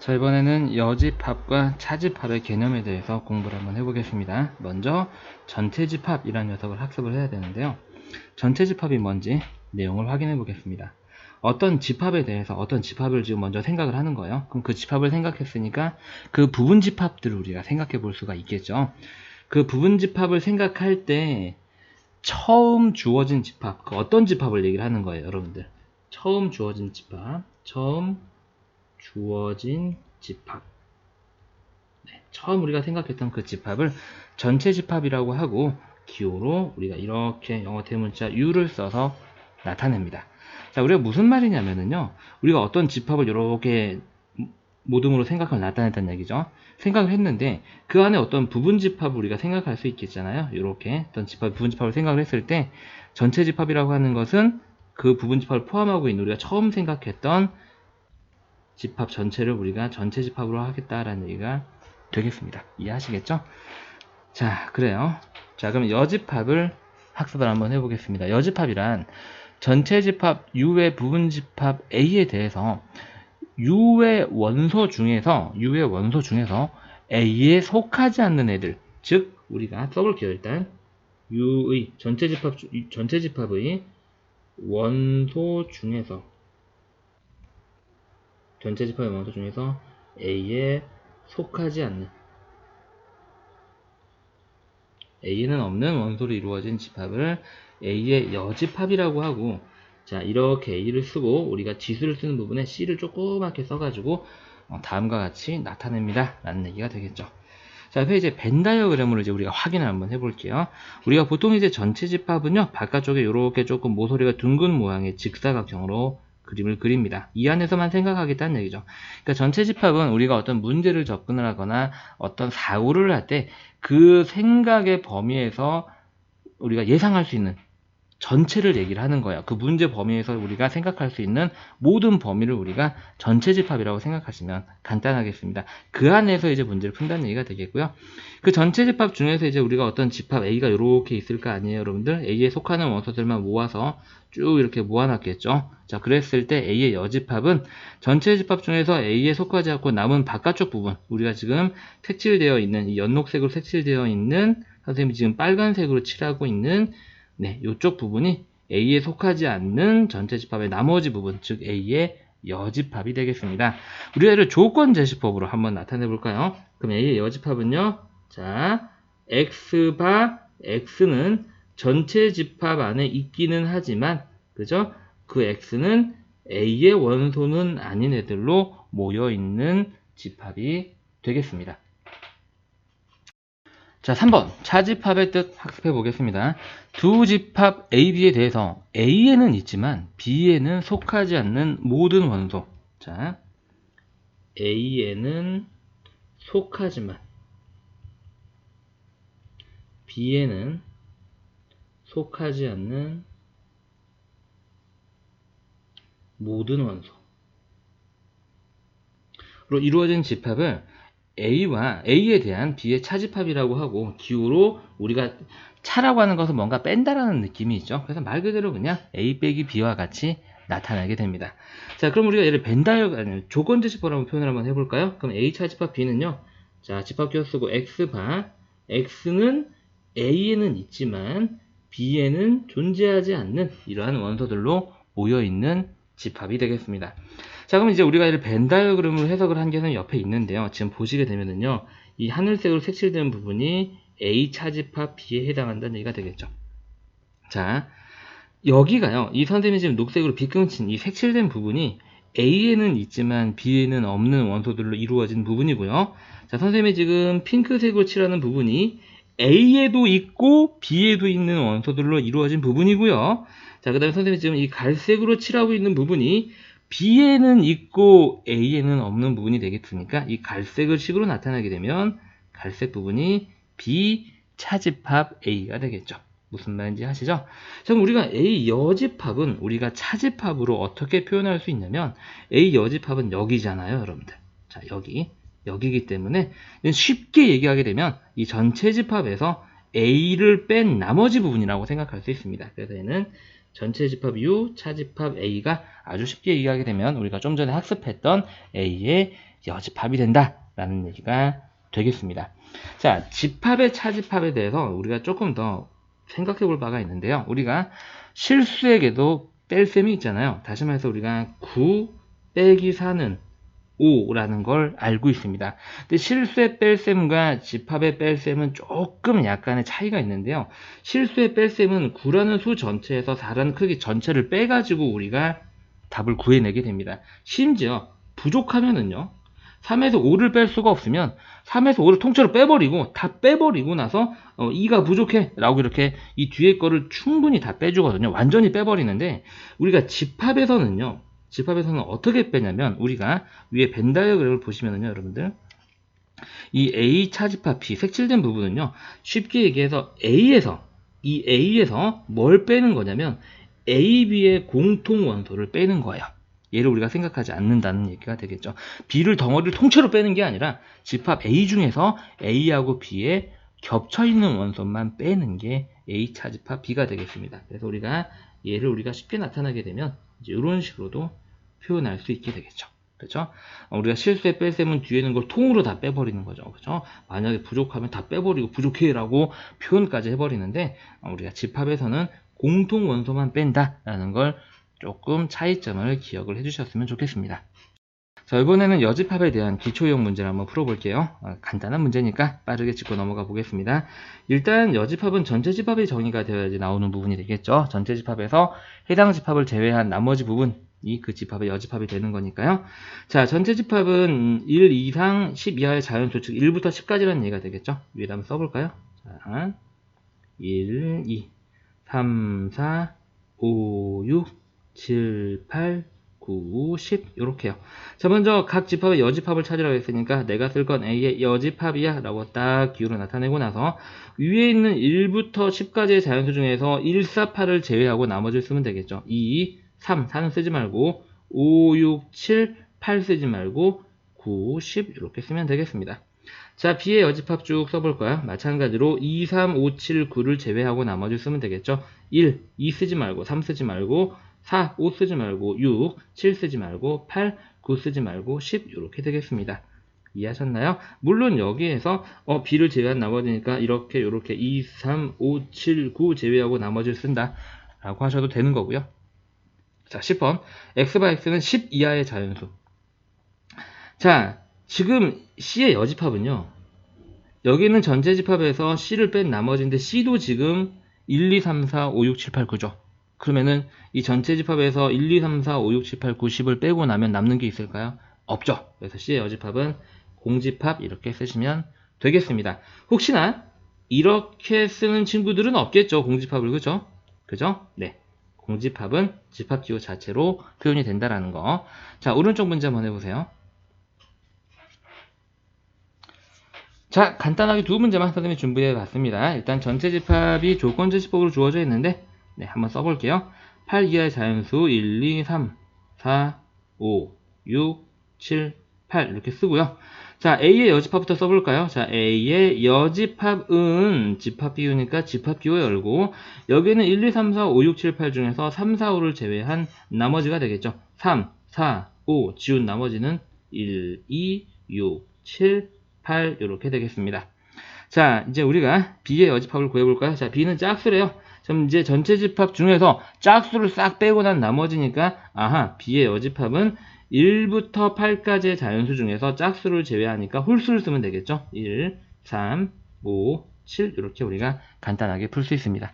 자, 이번에는 여집합과 차집합의 개념에 대해서 공부를 한번 해보겠습니다. 먼저 전체집합이라는 녀석을 학습을 해야 되는데요. 전체집합이 뭔지 내용을 확인해 보겠습니다. 어떤 집합에 대해서 어떤 집합을 지금 먼저 생각을 하는 거예요. 그럼 그 집합을 생각했으니까 그 부분 집합들을 우리가 생각해 볼 수가 있겠죠. 그 부분 집합을 생각할 때 처음 주어진 집합, 그 어떤 집합을 얘기를 하는 거예요, 여러분들. 처음 주어진 집합, 처음 주어진 집합. 처음 우리가 생각했던 그 집합을 전체 집합이라고 하고 기호로 우리가 이렇게 영어 대문자 U를 써서 나타냅니다. 자, 우리가 무슨 말이냐면요. 우리가 어떤 집합을 이렇게 모둠으로 생각하면 나타냈다는 얘기죠. 생각을 했는데 그 안에 어떤 부분 집합을 우리가 생각할 수 있겠잖아요. 이렇게 어떤 집합, 부분 집합을 생각을 했을 때 전체 집합이라고 하는 것은 그 부분 집합을 포함하고 있는 우리가 처음 생각했던 집합 전체를 우리가 전체 집합으로 하겠다라는 얘기가 되겠습니다. 이해하시겠죠? 자, 그래요. 자, 그럼 여집합을 학습을 한번 해보겠습니다. 여집합이란 전체 집합 U의 부분 집합 A에 대해서 U의 원소 중에서 A에 속하지 않는 애들, 즉 우리가 써볼게요. 일단 U의 전체 집합의 원소 중에서 A에 속하지 않는, A에는 없는 원소로 이루어진 집합을 A의 여집합이라고 하고, 자, 이렇게 A를 쓰고 우리가 지수를 쓰는 부분에 C를 조그맣게 써가지고 다음과 같이 나타냅니다 라는 얘기가 되겠죠. 자, 그 이제 벤 다이어그램으로 이제 우리가 확인을 한번 해볼게요. 우리가 보통 이제 전체 집합은요, 바깥쪽에 이렇게 조금 모서리가 둥근 모양의 직사각형으로 그림을 그립니다. 이 안에서만 생각하겠다는 얘기죠. 그러니까 전체 집합은 우리가 어떤 문제를 접근을 하거나 어떤 사고를 할 때 그 생각의 범위에서 우리가 예상할 수 있는 전체를 얘기를 하는 거예요. 그 문제 범위에서 우리가 생각할 수 있는 모든 범위를 우리가 전체 집합이라고 생각하시면 간단하겠습니다. 그 안에서 이제 문제를 푼다는 얘기가 되겠고요. 그 전체 집합 중에서 이제 우리가 어떤 집합 A가 이렇게 있을 거 아니에요, 여러분들? A에 속하는 원소들만 모아서 쭉 이렇게 모아놨겠죠. 자, 그랬을 때 A의 여집합은 전체 집합 중에서 A에 속하지 않고 남은 바깥쪽 부분, 우리가 지금 색칠되어 있는, 이 연록색으로 색칠되어 있는, 선생님이 지금 빨간색으로 칠하고 있는 이쪽 부분이 A에 속하지 않는 전체 집합의 나머지 부분, 즉 A의 여집합이 되겠습니다. 우리가 이를 조건 제시법으로 한번 나타내 볼까요? 그럼 A의 여집합은요, 자, X바 X는 전체 집합 안에 있기는 하지만, 그죠? 그 X는 A의 원소는 아닌 애들로 모여있는 집합이 되겠습니다. 자, 3번 차집합의 뜻 학습해 보겠습니다. 두 집합 A, B에 대해서 A에는 있지만 B에는 속하지 않는 모든 원소. 자, A에는 속하지만 B에는 속하지 않는 모든 원소로 이루어진 집합을 A에 대한 B의 차집합이라고 하고, 기호로 우리가 차라고 하는 것은 뭔가 뺀다라는 느낌이 있죠. 그래서 말 그대로 그냥 A 빼기 B와 같이 나타나게 됩니다. 자, 그럼 우리가 얘를 조건 제시법으로 표현을 한번 해볼까요? 그럼 A 차집합 B는요, 자, 집합 기호 쓰고 X바 X는 A에는 있지만 B에는 존재하지 않는 이러한 원소들로 모여있는 집합이 되겠습니다. 자, 그럼 이제 우리가 이를 벤 다이어그램으로 해석을 한 개는 옆에 있는데요. 지금 보시게 되면은요, 이 하늘색으로 색칠된 부분이 A 차집합 B에 해당한다는 얘기가 되겠죠. 자, 여기가요, 이 선생님이 지금 녹색으로 빗금친 이 색칠된 부분이 A에는 있지만 B에는 없는 원소들로 이루어진 부분이고요. 자, 선생님이 지금 핑크색으로 칠하는 부분이 A에도 있고 B에도 있는 원소들로 이루어진 부분이고요. 자, 그 다음에 선생님이 지금 이 갈색으로 칠하고 있는 부분이 B에는 있고 A에는 없는 부분이 되겠으니까 이 갈색을 식으로 나타나게 되면 갈색 부분이 B 차집합 A가 되겠죠. 무슨 말인지 아시죠? 자, 그럼 우리가 A 여집합은 우리가 차집합으로 어떻게 표현할 수 있냐면, A 여집합은 여기잖아요, 여러분들. 자, 여기기 때문에 쉽게 얘기하게 되면 이 전체 집합에서 A를 뺀 나머지 부분이라고 생각할 수 있습니다. 그래서 얘는 전체 집합 U, 차집합 A가 아주 쉽게 얘기하게 되면 우리가 좀 전에 학습했던 A의 여집합이 된다라는 얘기가 되겠습니다. 자, 집합의 차집합에 대해서 우리가 조금 더 생각해 볼 바가 있는데요. 우리가 실수에게도 뺄셈이 있잖아요. 다시 말해서 우리가 9 빼기 4는 5라는 걸 알고 있습니다. 근데 실수의 뺄셈과 집합의 뺄셈은 조금 약간의 차이가 있는데요. 실수의 뺄셈은 9라는 수 전체에서 4라는 크기 전체를 빼가지고 우리가 답을 구해내게 됩니다. 심지어 부족하면은요, 3에서 5를 뺄 수가 없으면 3에서 5를 통째로 빼버리고 다 빼버리고 나서 2가 부족해 라고 이렇게 이 뒤에 거를 충분히 다 빼주거든요. 완전히 빼버리는데 우리가 집합에서는 어떻게 빼냐면 우리가 위에 벤 다이어그램을 보시면은요, 여러분들 이 A 차집합 B 색칠된 부분은요, 쉽게 얘기해서 A에서 뭘 빼는 거냐면 A, B의 공통 원소를 빼는 거예요. 얘를 우리가 생각하지 않는다는 얘기가 되겠죠. B를 덩어리를 통째로 빼는 게 아니라 집합 A 중에서 A하고 B에 겹쳐있는 원소만 빼는 게 A 차집합 B가 되겠습니다. 그래서 얘를 우리가 쉽게 나타나게 되면 이제 이런 식으로도 표현할 수 있게 되겠죠. 그렇죠? 우리가 실수의 뺄셈은 뒤에 있는 걸 통으로 다 빼버리는 거죠. 그렇죠? 만약에 부족하면 다 빼버리고 부족해라고 표현까지 해버리는데 우리가 집합에서는 공통 원소만 뺀다라는 걸 조금 차이점을 기억을 해주셨으면 좋겠습니다. 자, 이번에는 여집합에 대한 기초형 문제를 한번 풀어볼게요. 간단한 문제니까 빠르게 짚고 넘어가 보겠습니다. 일단 여집합은 전체 집합이 정의가 되어야지 나오는 부분이 되겠죠. 전체 집합에서 해당 집합을 제외한 나머지 부분이 그 집합의 여집합이 되는 거니까요. 자, 전체 집합은 1 이상 10 이하의 자연수, 즉 1부터 10까지라는 얘기가 되겠죠. 위에다 한번 써볼까요? 자, 1, 2, 3, 4, 5, 6, 7, 8, 9, 10 이렇게요. 자, 먼저 각 집합의 여집합을 찾으라고 했으니까 내가 쓸 건 A의 여집합이야 라고 딱 기호로 나타내고 나서 위에 있는 1부터 10까지의 자연수 중에서 1, 4, 8을 제외하고 나머지를 쓰면 되겠죠. 2, 3, 4는 쓰지 말고 5, 6, 7, 8 쓰지 말고 9, 10 이렇게 쓰면 되겠습니다. 자, B의 여집합 쭉 써볼까요? 마찬가지로 2, 3, 5, 7, 9를 제외하고 나머지 쓰면 되겠죠. 1, 2 쓰지 말고 3 쓰지 말고 4, 5 쓰지 말고 6, 7 쓰지 말고 8, 9 쓰지 말고 10 이렇게 되겠습니다. 이해하셨나요? 물론 여기에서 B를 제외한 나머지니까 이렇게 2, 3, 5, 7, 9 제외하고 나머지를 쓴다 라고 하셔도 되는 거고요. 자, 10번 x/x는 10 이하의 자연수. 자, 지금 C의 여집합은요, 여기 있는 전체 집합에서 C를 뺀 나머지인데 C도 지금 1, 2, 3, 4, 5, 6, 7, 8, 9죠. 그러면은 이 전체 집합에서 1, 2, 3, 4, 5, 6, 7, 8, 9, 10을 빼고 나면 남는 게 있을까요? 없죠. 그래서 C의 여집합은 공집합 이렇게 쓰시면 되겠습니다. 혹시나 이렇게 쓰는 친구들은 없겠죠. 공집합을. 그죠? 그죠? 네. 공집합은 집합기호 자체로 표현이 된다라는 거. 자, 오른쪽 문제 한번 해보세요. 자, 간단하게 두 문제만 선생님이 준비해 봤습니다. 일단 전체 집합이 조건제시법으로 주어져 있는데, 네, 한번 써볼게요. 8 이하의 자연수 1, 2, 3, 4, 5, 6, 7, 8 이렇게 쓰고요. 자, A의 여집합부터 써볼까요? 자, A의 여집합은 집합비우니까 집합기호 열고, 여기는 1, 2, 3, 4, 5, 6, 7, 8 중에서 3, 4, 5를 제외한 나머지가 되겠죠. 3, 4, 5 지운 나머지는 1, 2, 6, 7, 8 이렇게 되겠습니다. 자, 이제 우리가 B의 여집합을 구해볼까요? 자, B는 짝수래요. 그럼 이제 전체 집합 중에서 짝수를 싹 빼고 난 나머지니까 B의 여집합은 1부터 8까지의 자연수 중에서 짝수를 제외하니까 홀수를 쓰면 되겠죠. 1, 3, 5, 7 이렇게 우리가 간단하게 풀 수 있습니다.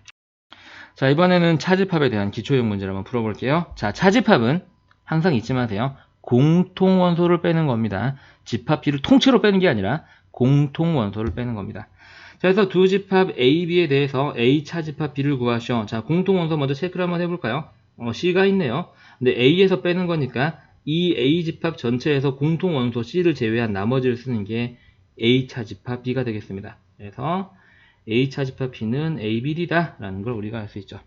자, 이번에는 차집합에 대한 기초형 문제를 한번 풀어볼게요. 자, 차집합은 항상 잊지 마세요. 공통 원소를 빼는 겁니다. 집합 B를 통째로 빼는 게 아니라 공통 원소를 빼는 겁니다. 자, 그래서 두 집합 A, B에 대해서 A 차집합 B를 구하시오. 자, 공통 원소 먼저 체크를 한번 해볼까요? C가 있네요. 근데 A에서 빼는 거니까 이 A 집합 전체에서 공통 원소 C를 제외한 나머지를 쓰는 게 A 차집합 B가 되겠습니다. 그래서 A 차집합 B는 A, B, D다 라는 걸 우리가 알 수 있죠.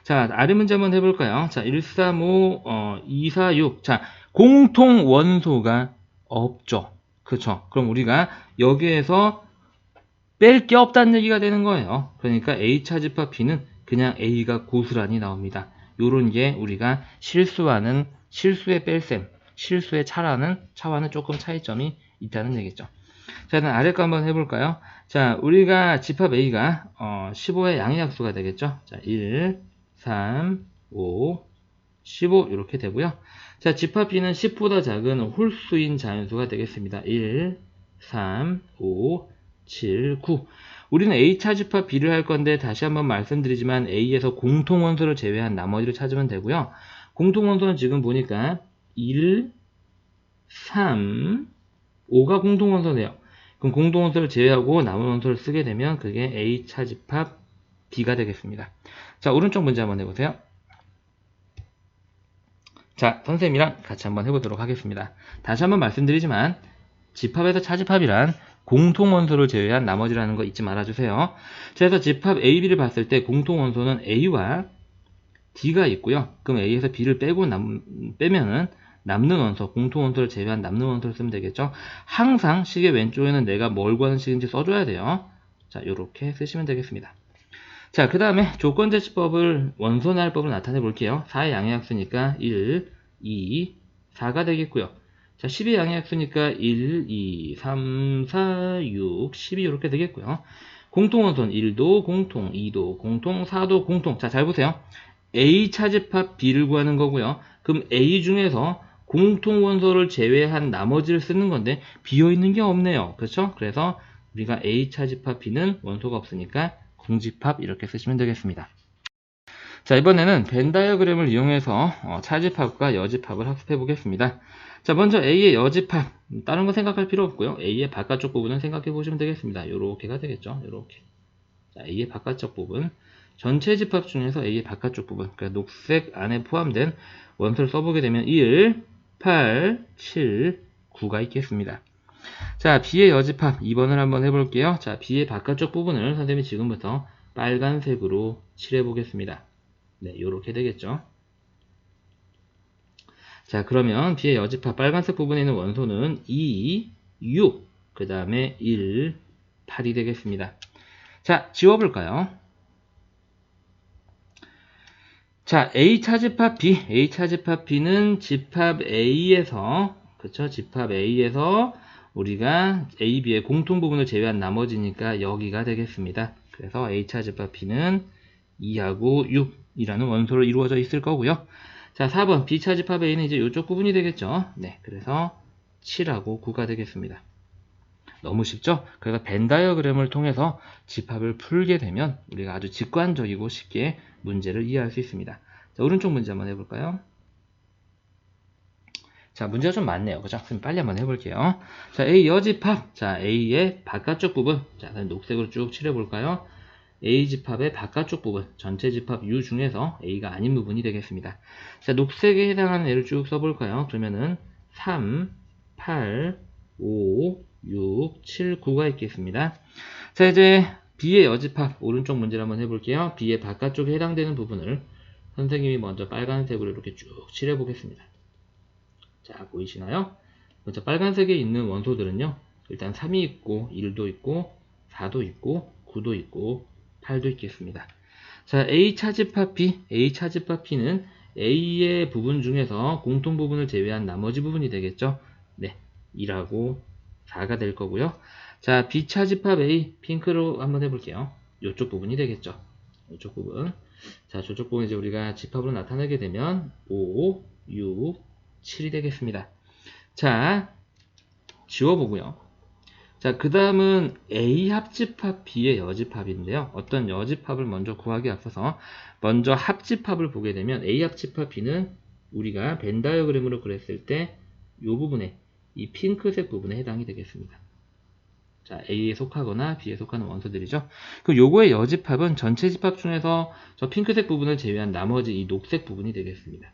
자, 아래 문제 한번 해볼까요? 자, 1, 3, 5, 2, 4, 6. 자, 공통 원소가 없죠. 그쵸? 그럼 우리가 여기에서 뺄 게 없다는 얘기가 되는 거예요. 그러니까 A 차집합 B는 그냥 A가 고스란히 나옵니다. 요런 게 우리가 실수의 뺄셈, 실수의 차와는 조금 차이점이 있다는 얘기죠. 자, 일단 아래 거 한번 해볼까요? 자, 우리가 집합 A가 15의 양의약수가 되겠죠. 자, 1, 3, 5, 15 이렇게 되고요. 자, 집합 B는 10보다 작은 홀수인 자연수가 되겠습니다. 1, 3, 5, 7, 9. 우리는 A차 집합 B를 할 건데 다시 한번 말씀드리지만 A에서 공통원소를 제외한 나머지를 찾으면 되고요. 공통원소는 지금 보니까 1, 3, 5가 공통원소네요. 그럼 공통원소를 제외하고 남은 원소를 쓰게 되면 그게 A차 집합 B가 되겠습니다. 자, 오른쪽 문제 한번 해보세요. 자, 선생님이랑 같이 한번 해보도록 하겠습니다. 다시 한번 말씀드리지만 집합에서 차집합이란 공통원소를 제외한 나머지라는 거 잊지 말아주세요. 그래서 집합 A, B를 봤을 때 공통원소는 A와 D가 있고요. 그럼 A에서 B를 빼면은 남는 원소, 공통원소를 제외한 남는 원소를 쓰면 되겠죠. 항상 식의 왼쪽에는 내가 뭘 구하는 식인지 써줘야 돼요. 자, 이렇게 쓰시면 되겠습니다. 자, 그 다음에 조건제시법을 원소날법을 나타내 볼게요. 4의 양의약수니까 1, 2, 4가 되겠고요. 자, 10의 양의약수니까 1, 2, 3, 4, 6, 12 이렇게 되겠고요. 공통원소는 1도 공통, 2도 공통, 4도 공통. 자, 잘 보세요. A 차집합 B를 구하는 거고요. 그럼 A 중에서 공통원소를 제외한 나머지를 쓰는 건데 비어있는 게 없네요. 그렇죠? 그래서 우리가 A 차집합 B는 원소가 없으니까 공집합 이렇게 쓰시면 되겠습니다. 자, 이번에는 벤 다이어그램을 이용해서 차집합과 여집합을 학습해 보겠습니다. 자, 먼저 A의 여집합, 다른 거 생각할 필요 없고요. A의 바깥쪽 부분은 생각해 보시면 되겠습니다. 요렇게가 되겠죠. 요렇게. 자, A의 바깥쪽 부분, 전체 집합 중에서 A의 바깥쪽 부분, 그러니까 녹색 안에 포함된 원소를 써보게 되면 1, 8, 7, 9가 있겠습니다. 자, B의 여집합 2번을 한번 해볼게요. 자, B의 바깥쪽 부분을 선생님이 지금부터 빨간색으로 칠해 보겠습니다. 네, 요렇게 되겠죠. 자, 그러면 B의 여집합 빨간색 부분에 있는 원소는 2, 6, 그 다음에 1, 8이 되겠습니다. 자, 지워볼까요? 자, A 차집합 B, A 차집합 B는 집합 A에서, 그쵸? 집합 A에서 우리가 A, B의 공통 부분을 제외한 나머지니까 여기가 되겠습니다. 그래서 A 차집합 B는 2하고 6이라는 원소로 이루어져 있을 거고요. 자, 4번 B 차집합 A는 이제 이쪽 부분이 되겠죠. 네, 그래서 7하고 9가 되겠습니다. 너무 쉽죠? 그래서 벤 다이어그램을 통해서 집합을 풀게 되면 우리가 아주 직관적이고 쉽게 문제를 이해할 수 있습니다. 자, 오른쪽 문제 한번 해볼까요? 자, 문제가 좀 많네요. 그죠? 그럼 빨리 한번 해볼게요. 자, A 여집합. 자, A의 바깥쪽 부분. 자, 녹색으로 쭉 칠해볼까요? A 집합의 바깥쪽 부분. 전체 집합 U 중에서 A가 아닌 부분이 되겠습니다. 자, 녹색에 해당하는 애를 쭉 써볼까요? 그러면은 3, 8, 5, 6, 7, 9가 있겠습니다. 자, 이제 B의 여집합 오른쪽 문제를 한번 해볼게요. B의 바깥쪽에 해당되는 부분을 선생님이 먼저 빨간색으로 이렇게 쭉 칠해 보겠습니다. 자, 보이시나요? 먼저 빨간색에 있는 원소들은요, 일단 3이 있고 1도 있고 4도 있고 9도 있고 8도 있겠습니다. 자, A 차집합 B, A 차집합 B는 A의 부분 중에서 공통 부분을 제외한 나머지 부분이 되겠죠. 네, 2하고 4가 될 거고요. 자, B 차집합 A, 핑크로 한번 해볼게요. 이쪽 부분이 되겠죠. 이쪽 부분. 자, 저쪽 부분 이제 우리가 집합으로 나타내게 되면 5, 6, 7이 되겠습니다. 자, 지워보고요. 자, 그 다음은 A 합집합 B의 여집합인데요. 어떤 여집합을 먼저 구하기 앞서서 먼저 합집합을 보게 되면 A 합집합 B는 우리가 벤 다이어그램으로 그렸을 때 이 부분에, 이 핑크색 부분에 해당이 되겠습니다. 자, A에 속하거나 B에 속하는 원소들이죠. 그 요거의 여집합은 전체 집합 중에서 저 핑크색 부분을 제외한 나머지 이 녹색 부분이 되겠습니다.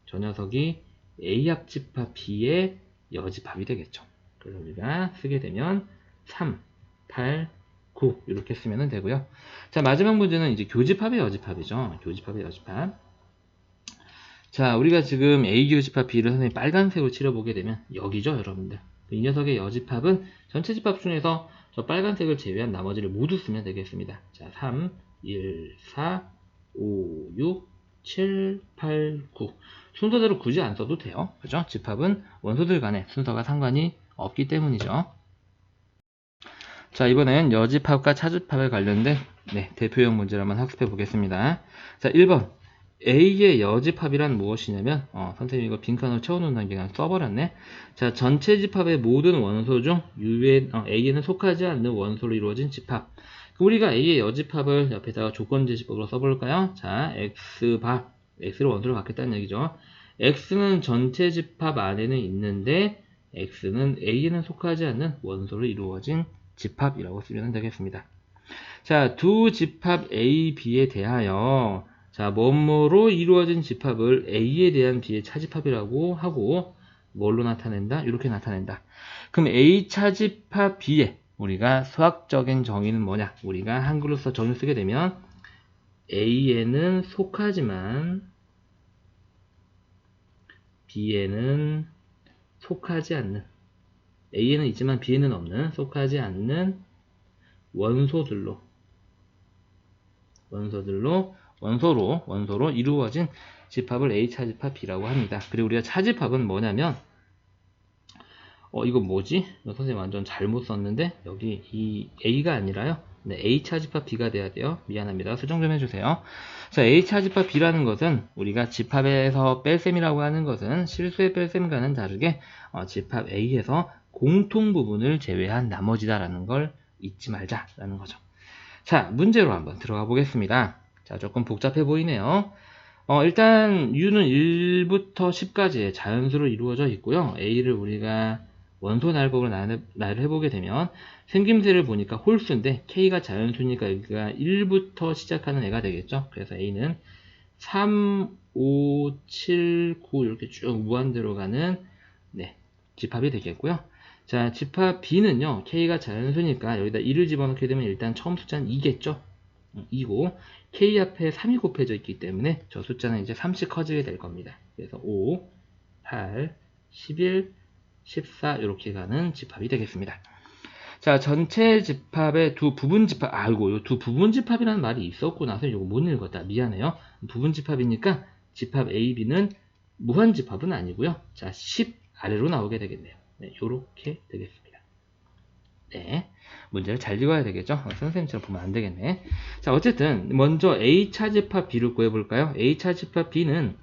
저 녀석이 A 합집합 B의 여집합이 되겠죠. 그래서 우리가 쓰게 되면 3, 8, 9 이렇게 쓰면 되고요. 자, 마지막 문제는 이제 교집합의 여집합이죠. 교집합의 여집합. 자, 우리가 지금 A 교집합 B를 선생님 빨간색으로 칠해보게 되면 여기죠, 여러분들. 이 녀석의 여집합은 전체 집합 중에서 저 빨간색을 제외한 나머지를 모두 쓰면 되겠습니다. 자, 3, 1, 4, 5, 6, 7, 8, 9 순서대로 굳이 안 써도 돼요. 그죠? 집합은 원소들 간의 순서가 상관이 없기 때문이죠. 자, 이번엔 여집합과 차집합에 관련된 대표형 문제를 한번 학습해 보겠습니다. 자, 1번 A의 여집합이란 무엇이냐면 선생님이 이거 빈칸으로 채워놓는 게 그냥 써버렸네. 자, 전체 집합의 모든 원소 중 A에는 속하지 않는 원소로 이루어진 집합. 우리가 A의 여집합을 옆에다가 조건제시법으로 써볼까요? 자, X를 원소로 갖겠다는 얘기죠. X는 전체 집합 안에는 있는데 X는 A에는 속하지 않는 원소로 이루어진 집합이라고 쓰면 되겠습니다. 자, 두 집합 A, B에 대하여 자, 뭐뭐로 이루어진 집합을 A에 대한 B의 차집합이라고 하고 뭘로 나타낸다? 이렇게 나타낸다. 그럼 A 차집합 B에 우리가 수학적인 정의는 뭐냐? 우리가 한글로서 정의 쓰게 되면 A에는 속하지만 B에는 속하지 않는 A에는 있지만 B에는 없는 속하지 않는 원소로 이루어진 집합을 A 차집합 B라고 합니다. 그리고 우리가 차집합은 뭐냐면 이거 뭐지? 선생님 완전 잘못 썼는데 여기 이 A가 아니라요. A 차집합 B가 돼야 돼요. 미안합니다. 수정 좀 해주세요. 자, A 차집합 B라는 것은 우리가 집합에서 뺄셈이라고 하는 것은 실수의 뺄셈과는 다르게 집합 A에서 공통 부분을 제외한 나머지다라는 걸 잊지 말자라는 거죠. 자, 문제로 한번 들어가 보겠습니다. 자, 조금 복잡해 보이네요. 일단 U는 1부터 10까지의 자연수로 이루어져 있고요. A를 우리가 원소 나열법으로 나열을 해보게 되면 생김새를 보니까 홀수인데 K가 자연수니까 여기가 1부터 시작하는 애가 되겠죠. 그래서 A는 3, 5, 7, 9 이렇게 쭉 무한대로 가는 집합이 되겠고요. 자, 집합 B는요, K가 자연수니까 여기다 2를 집어넣게 되면 일단 처음 숫자는 2겠죠? 2고, K 앞에 3이 곱해져 있기 때문에 저 숫자는 이제 3씩 커지게 될 겁니다. 그래서 5, 8, 11, 14 이렇게 가는 집합이 되겠습니다. 자, 전체 집합의 두 부분 집합, 요 두 부분 집합이라는 말이 있었구나. 선생님 이거 못 읽었다. 미안해요. 부분 집합이니까 집합 A, B는 무한 집합은 아니고요. 자, 10 아래로 나오게 되겠네요. 요렇게 되겠습니다. 문제를 잘 읽어야 되겠죠? 선생님처럼 보면 안 되겠네. 자, 어쨌든 먼저 A 차집합 B를 구해볼까요? A 차집합 B는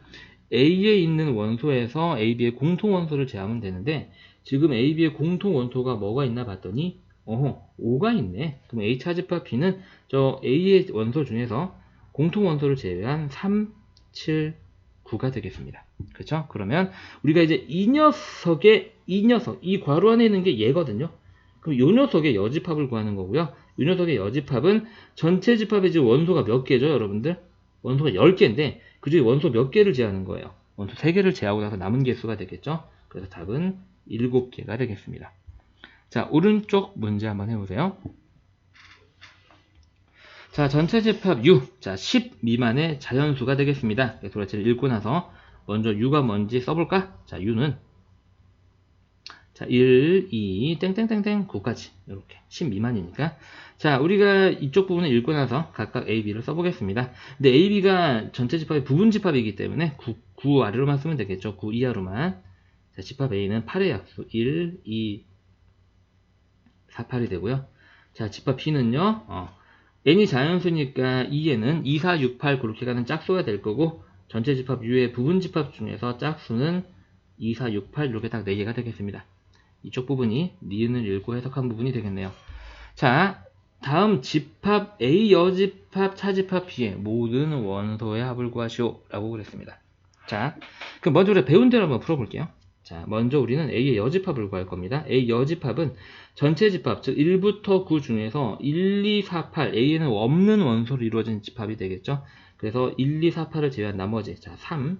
A에 있는 원소에서 A, B의 공통 원소를 제하면 되는데 지금 A, B의 공통 원소가 뭐가 있나 봤더니 5가 있네. 그럼 A 차집합 B는 저 A의 원소 중에서 공통 원소를 제외한 3, 7, 9가 되겠습니다. 그렇죠? 그러면 우리가 이제 이 괄호 안에 있는 게 얘거든요. 그럼 이 녀석의 여집합을 구하는 거고요. 이 녀석의 여집합은 전체 집합의 지금 원소가 몇 개죠, 여러분들? 원소가 10개인데 그 중에 원소 몇 개를 제하는 거예요? 원소 3개를 제하고 나서 남은 개수가 되겠죠? 그래서 답은 7개가 되겠습니다. 자, 오른쪽 문제 한번 해보세요. 자, 전체 집합 U. 자, 10 미만의 자연수가 되겠습니다. 도라치를 읽고 나서 먼저 U가 뭔지 써볼까? 자, U는 1, 2, 땡땡땡땡 9까지 이렇게 10 미만이니까 자, 우리가 이쪽 부분을 읽고 나서 각각 A, B를 써보겠습니다. 근데 A, B가 전체 집합의 부분 집합이기 때문에 9 아래로만 쓰면 되겠죠. 9 이하로만. 자, 집합 A는 8의 약수 1, 2, 4, 8이 되고요. 자, 집합 B는요. n이 자연수니까 2에는 2, 4, 6, 8 그렇게 가는 짝수가 될 거고 전체 집합 U의 부분 집합 중에서 짝수는 2, 4, 6, 8 이렇게 딱 4개가 되겠습니다. 이쪽 부분이 니은을 읽고 해석한 부분이 되겠네요. 자, 다음 집합 A 여집합 차집합 B의 모든 원소의 합을 구하시오 라고 그랬습니다. 자, 그럼 먼저 우리가 배운 대로 한번 풀어볼게요. 자, 먼저 우리는 A의 여집합을 구할 겁니다. A 여집합은 전체 집합, 즉 1부터 9 중에서 1, 2, 4, 8, A에는 없는 원소로 이루어진 집합이 되겠죠. 그래서 1, 2, 4, 8을 제외한 나머지, 자, 3.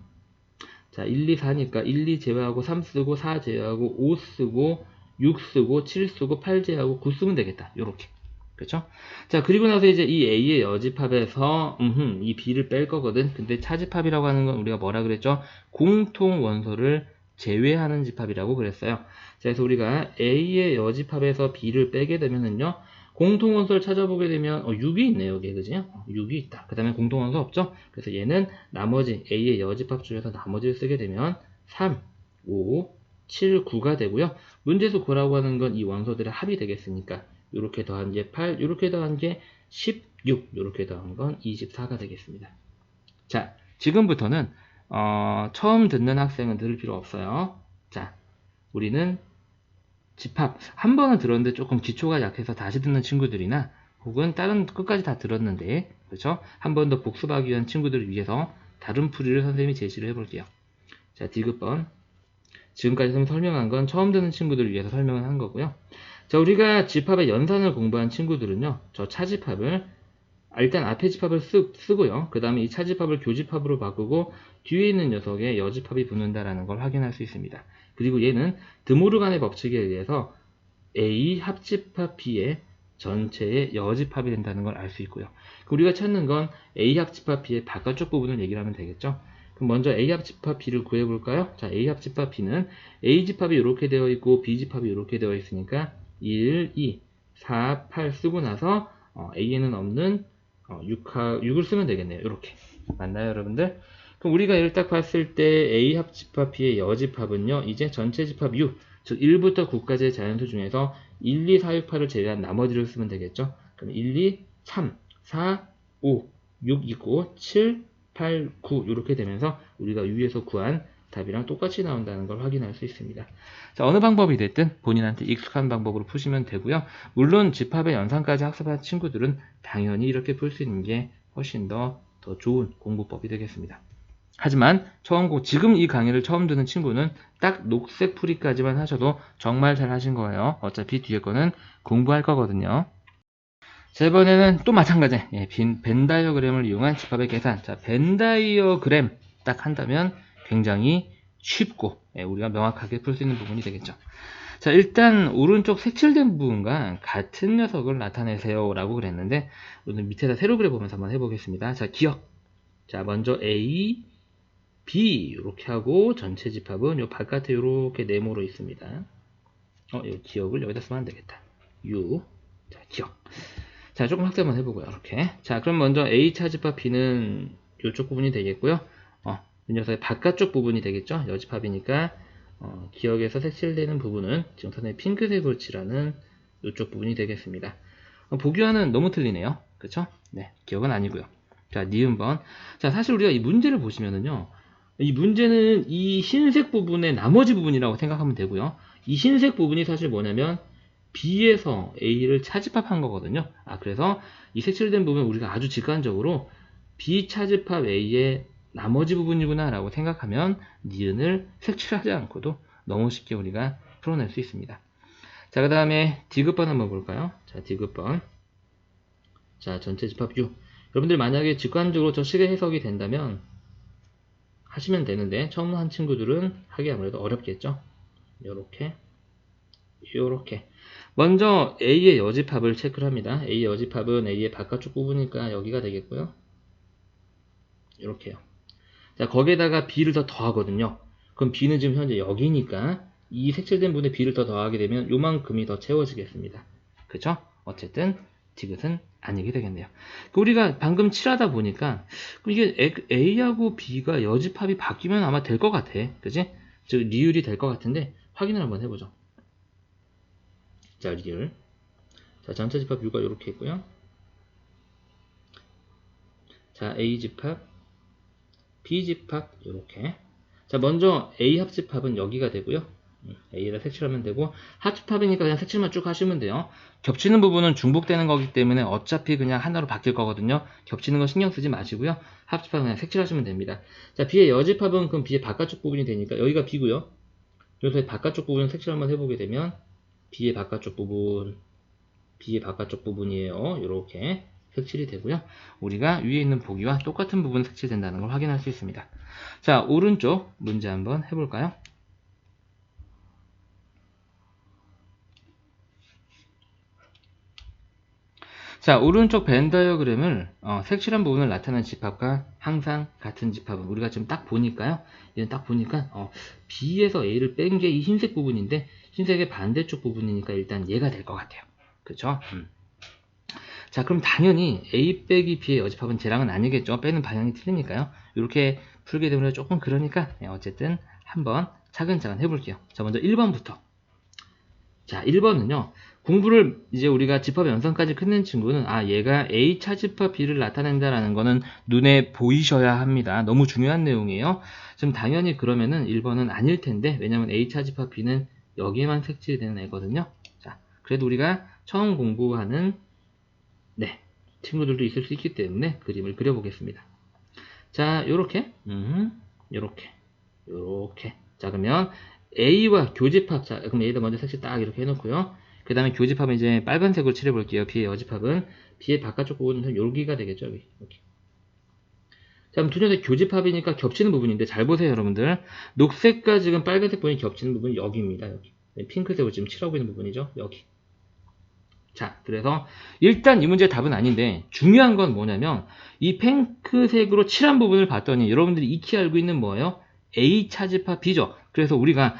자, 1, 2, 4니까 1, 2 제외하고 3 쓰고 4 제외하고 5 쓰고 6 쓰고 7 쓰고 8 제외하고 9 쓰면 되겠다. 요렇게. 그렇죠? 자, 그리고 나서 이제 이 A의 여집합에서 이 B를 뺄 거거든. 근데 차집합이라고 하는 건 우리가 뭐라 그랬죠? 공통 원소를 제외하는 집합이라고 그랬어요. 자, 그래서 우리가 A의 여집합에서 B를 빼게 되면은요, 공통원소를 찾아보게 되면 6이 있네요. 여기에 그지? 6이 있다. 그 다음에 공통원소 없죠? 그래서 얘는 나머지 A의 여집합 중에서 나머지를 쓰게 되면 3, 5, 7, 9가 되고요. 문제에서 9라고 하는 건 이 원소들의 합이 되겠으니까 이렇게 더한 게 8, 이렇게 더한 게 16, 이렇게 더한 건 24가 되겠습니다. 자, 지금부터는 처음 듣는 학생은 들을 필요 없어요. 자, 우리는 집합 한 번은 들었는데 조금 기초가 약해서 다시 듣는 친구들이나 혹은 다른 끝까지 다 들었는데 그렇죠? 한 번 더 복습하기 위한 친구들을 위해서 다른 풀이를 선생님이 제시를 해볼게요. 자, 디귿번. 지금까지 선생님이 설명한 건 처음 듣는 친구들을 위해서 설명을 한 거고요. 자, 우리가 집합의 연산을 공부한 친구들은요, 저 차집합을 일단 앞에 집합을 쓰고요. 그 다음에 이 차집합을 교집합으로 바꾸고 뒤에 있는 녀석의 여집합이 붙는다라는 걸 확인할 수 있습니다. 그리고 얘는 드모르간의 법칙에 의해서 A 합집합 B의 전체의 여집합이 된다는 걸 알 수 있고요. 우리가 찾는 건 A 합집합 B의 바깥쪽 부분을 얘기를 하면 되겠죠. 그럼 먼저 A 합집합 B를 구해볼까요? 자, A 합집합 B는 A 집합이 이렇게 되어 있고 B 집합이 이렇게 되어 있으니까 1, 2, 4, 8 쓰고 나서 A에는 없는 6을 쓰면 되겠네요. 이렇게 맞나요, 여러분들? 그럼 우리가 얘를 딱 봤을 때 A 합집합 B의 여집합은요, 이제 전체 집합 U, 즉 1부터 9까지의 자연수 중에서 1, 2, 4, 6, 8을 제외한 나머지를 쓰면 되겠죠. 그럼 1, 2, 3, 4, 5, 6 있고 7, 8, 9 이렇게 되면서 우리가 위에서 구한 답이랑 똑같이 나온다는 걸 확인할 수 있습니다. 자, 어느 방법이 됐든 본인한테 익숙한 방법으로 푸시면 되고요. 물론 집합의 연산까지 학습한 친구들은 당연히 이렇게 풀 수 있는 게 훨씬 더 좋은 공부법이 되겠습니다. 하지만 지금 이 강의를 처음 듣는 친구는 딱 녹색 풀이까지만 하셔도 정말 잘 하신 거예요. 어차피 뒤에 거는 공부할 거거든요. 자, 이번에는 또 마찬가지 벤 다이어그램을 이용한 집합의 계산. 자, 벤 다이어그램 딱 한다면 굉장히 쉽고 우리가 명확하게 풀 수 있는 부분이 되겠죠. 자, 일단 오른쪽 색칠된 부분과 같은 녀석을 나타내세요 라고 그랬는데 오늘 밑에다 세로 그려보면서 한번 해보겠습니다. 자, 기억. 자, 먼저 A, B 이렇게 하고 전체 집합은 요 바깥에 이렇게 네모로 있습니다. 이 기억을 여기다 쓰면 안 되겠다. U. 자, 기억. 자, 조금 학습 한번 해보고요. 이렇게. 자, 그럼 먼저 A 차집합 B는 이쪽 부분이 되겠고요. 이 녀석의 바깥쪽 부분이 되겠죠. 여집합이니까 기억에서 색칠되는 부분은 지금 선생님이 핑크색으로 칠하는 이쪽 부분이 되겠습니다. 보기와는 너무 틀리네요. 그쵸? 네, 기억은 아니고요. 자, 니은번. 자, 사실 우리가 이 문제를 보시면은요. 이 문제는 이 흰색 부분의 나머지 부분이라고 생각하면 되고요. 이 흰색 부분이 사실 뭐냐면 B에서 A를 차집합한 거거든요. 그래서 이 색칠된 부분 우리가 아주 직관적으로 B 차집합 A의 나머지 부분이구나 라고 생각하면 니은을 색칠하지 않고도 너무 쉽게 우리가 풀어낼 수 있습니다. 자, 그 다음에 디귿번 한번 볼까요? 자, 디귿번. 자, 전체 집합 U. 여러분들 만약에 직관적으로 저 식의 해석이 된다면 하시면 되는데 처음 한 친구들은 하기 아무래도 어렵겠죠. 요렇게 먼저 A의 여집합을 체크를 합니다. A의 여집합은 A의 바깥쪽 부분이니까 여기가 되겠고요. 이렇게요. 자, 거기에다가 B를 더 더하거든요. 그럼 B는 지금 현재 여기니까 이 색칠된 부분에 B를 더 더하게 되면 요만큼이 더 채워지겠습니다. 그쵸? 어쨌든 디귿은 아니게 되겠네요. 우리가 방금 칠하다 보니까 이게 A하고 B가 여집합이 바뀌면 아마 될 것 같아. 그지? 즉 리을이 될 것 같은데 확인을 한번 해보죠. 자, 리을. 자, 전체 집합 U가 이렇게 있고요. 자, A 집합, B 집합 이렇게. 자, 먼저 A 합집합은 여기가 되고요. A에다 색칠하면 되고 합집합이니까 그냥 색칠만 쭉 하시면 돼요. 겹치는 부분은 중복되는 거기 때문에 어차피 그냥 하나로 바뀔 거거든요. 겹치는 거 신경 쓰지 마시고요. 합집합은 그냥 색칠하시면 됩니다. 자, B의 여집합은 그럼 B의 바깥쪽 부분이 되니까 여기가 B고요. 그래서 바깥쪽 부분 색칠 한번 해보게 되면 B의 바깥쪽 부분이에요. 이렇게 색칠이 되고요. 우리가 위에 있는 보기와 똑같은 부분 색칠된다는 걸 확인할 수 있습니다. 자, 오른쪽 문제 한번 해볼까요? 자, 오른쪽 벤 다이어그램을 색칠한 부분을 나타낸 집합과 항상 같은 집합은 우리가 지금 딱 보니까요. 얘는 딱 보니까 B에서 A를 뺀 게 이 흰색 부분인데 흰색의 반대쪽 부분이니까 일단 얘가 될 것 같아요. 그쵸? 자, 그럼 당연히 A 빼기 B의 여집합은 쟤랑은 아니겠죠. 빼는 방향이 틀리니까요. 이렇게 풀게 되면 조금 그러니까 어쨌든 한번 차근차근 해볼게요. 자, 먼저 1번부터. 자, 1번은요. 공부를 이제 우리가 집합 연산까지 끝낸 친구는 얘가 A 차집합 B를 나타낸다라는 거는 눈에 보이셔야 합니다. 너무 중요한 내용이에요. 지금 당연히 그러면은 1번은 아닐 텐데, 왜냐면 A 차집합 B는 여기에만 색칠되는 애거든요. 자, 그래도 우리가 처음 공부하는 친구들도 있을 수 있기 때문에 그림을 그려보겠습니다. 자, 요렇게 요렇게. 자, 그러면 A와 교집합. 자, 그럼 A에다 먼저 색칠 딱 이렇게 해놓고요. 그 다음에 교집합은 이제 빨간색으로 칠해볼게요. B의 여집합은 B의 바깥쪽 부분은 여기가 되겠죠. 여기. 자, 그럼 두 녀석 교집합이니까 겹치는 부분인데 잘 보세요, 여러분들. 녹색과 지금 빨간색 부분이 겹치는 부분이 여기입니다. 여기. 핑크색으로 지금 칠하고 있는 부분이죠. 여기. 자, 그래서 일단 이 문제의 답은 아닌데 중요한 건 뭐냐면 이 핑크색으로 칠한 부분을 봤더니 여러분들이 익히 알고 있는 뭐예요? A 차집합 B죠. 그래서 우리가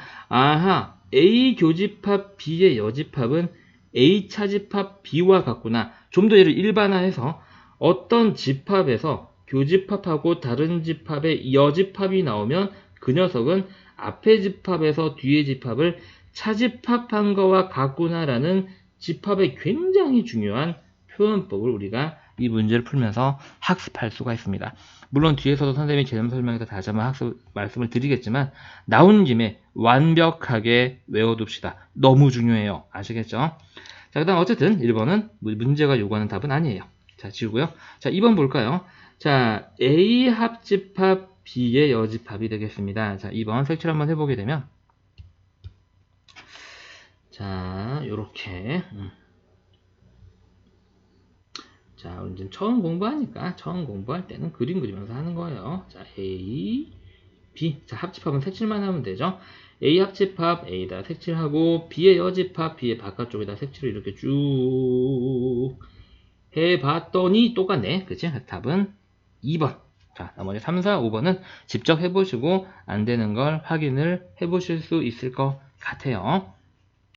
A 교집합 B의 여집합은 A 차집합 B와 같구나. 좀 더 얘를 일반화해서 어떤 집합에서 교집합하고 다른 집합의 여집합이 나오면 그 녀석은 앞에 집합에서 뒤의 집합을 차집합한 거와 같구나라는 집합의 굉장히 중요한 표현법을 우리가 이 문제를 풀면서 학습할 수가 있습니다. 물론 뒤에서도 선생님이 개념 설명에서 다시 한번 말씀을 드리겠지만 나온 김에 완벽하게 외워둡시다. 너무 중요해요. 아시겠죠? 자, 그 다음 어쨌든 1번은 문제가 요구하는 답은 아니에요. 자, 지우고요. 자, 2번 볼까요? 자, A 합집합 B의 여집합이 되겠습니다. 자, 2번 색칠 한번 해보게 되면 자, 요렇게 자, 이제 처음 공부하니까 처음 공부할 때는 그림 그리면서 하는 거예요. 자, A, B. 자, 합집합은 색칠만 하면 되죠. A 합집합 A에다 색칠하고 B의 여집합 B의 바깥쪽에다 색칠을 이렇게 쭉 해봤더니 똑같네. 그치? 답은 2번. 자, 나머지 3, 4, 5번은 직접 해보시고 안 되는 걸 확인을 해보실 수 있을 것 같아요.